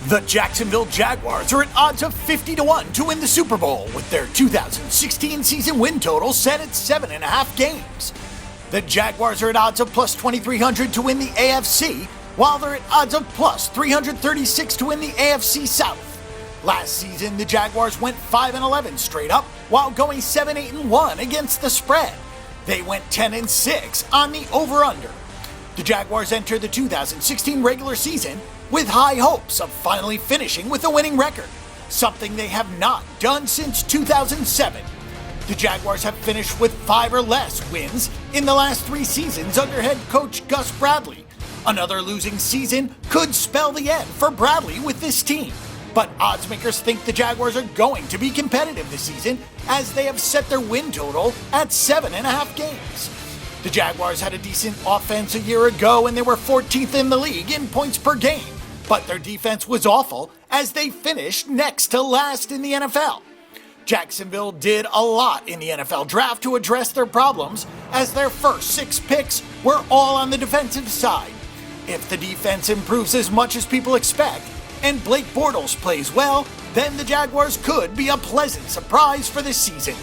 The Jacksonville Jaguars are at odds of 50-1 to win the Super Bowl, with their 2016 season win total set at 7.5 games. The Jaguars are at odds of plus 2,300 to win the AFC, while they're at odds of plus 336 to win the AFC South. Last season, the Jaguars went 5-11 straight up, while going 7-8-1 against the spread. They went 10-6 on the over-under. The Jaguars entered the 2016 regular season with high hopes of finally finishing with a winning record, something they have not done since 2007. The Jaguars have finished with 5 or less wins in the last 3 seasons under head coach Gus Bradley. Another losing season could spell the end for Bradley with this team, but oddsmakers think the Jaguars are going to be competitive this season as they have set their win total at 7.5 games. The Jaguars had a decent offense a year ago and they were 14th in the league in points per game, but their defense was awful as they finished next to last in the NFL. Jacksonville did a lot in the NFL draft to address their problems, as their first 6 picks were all on the defensive side. If the defense improves as much as people expect, and Blake Bortles plays well, then the Jaguars could be a pleasant surprise for this season.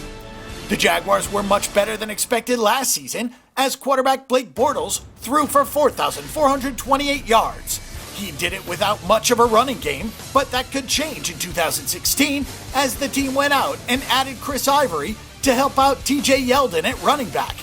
The Jaguars were much better than expected last season, as quarterback Blake Bortles threw for 4,428 yards. He did it without much of a running game, but that could change in 2016 as the team went out and added Chris Ivory to help out TJ Yeldon at running back.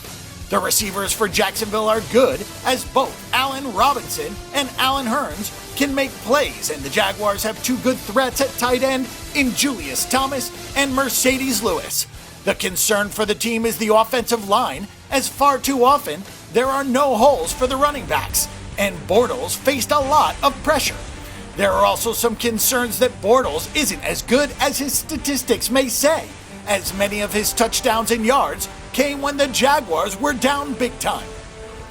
The receivers for Jacksonville are good, as both Allen Robinson and Allen Hurns can make plays, and the Jaguars have 2 good threats at tight end in Julius Thomas and Mercedes Lewis. The concern for the team is the offensive line, as far too often there are no holes for the running backs, and Bortles faced a lot of pressure. There are also some concerns that Bortles isn't as good as his statistics may say, as many of his touchdowns and yards came when the Jaguars were down big time.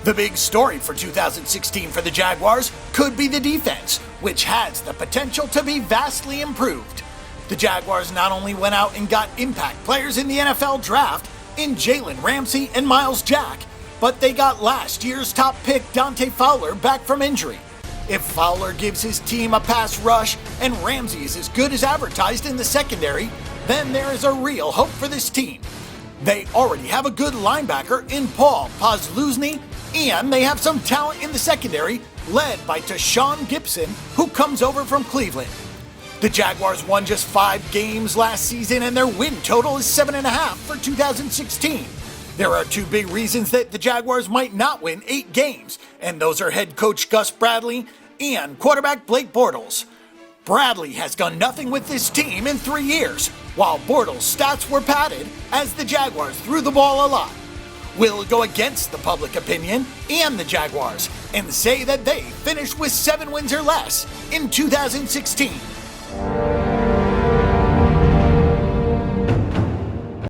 The big story for 2016 for the Jaguars could be the defense, which has the potential to be vastly improved. The Jaguars not only went out and got impact players in the NFL draft in Jalen Ramsey and Miles Jack, but they got last year's top pick Dante Fowler back from injury. If Fowler gives his team a pass rush and Ramsey is as good as advertised in the secondary, then there is a real hope for this team. They already have a good linebacker in Paul Posluszny, and they have some talent in the secondary led by Tashawn Gibson, who comes over from Cleveland. The Jaguars won just 5 games last season and their win total is 7.5 for 2016. There are 2 big reasons that the Jaguars might not win 8 games, and those are head coach Gus Bradley and quarterback Blake Bortles. Bradley has done nothing with this team in 3 years, while Bortles' stats were padded as the Jaguars threw the ball a lot. We'll go against the public opinion and the Jaguars and say that they finished with 7 wins or less in 2016.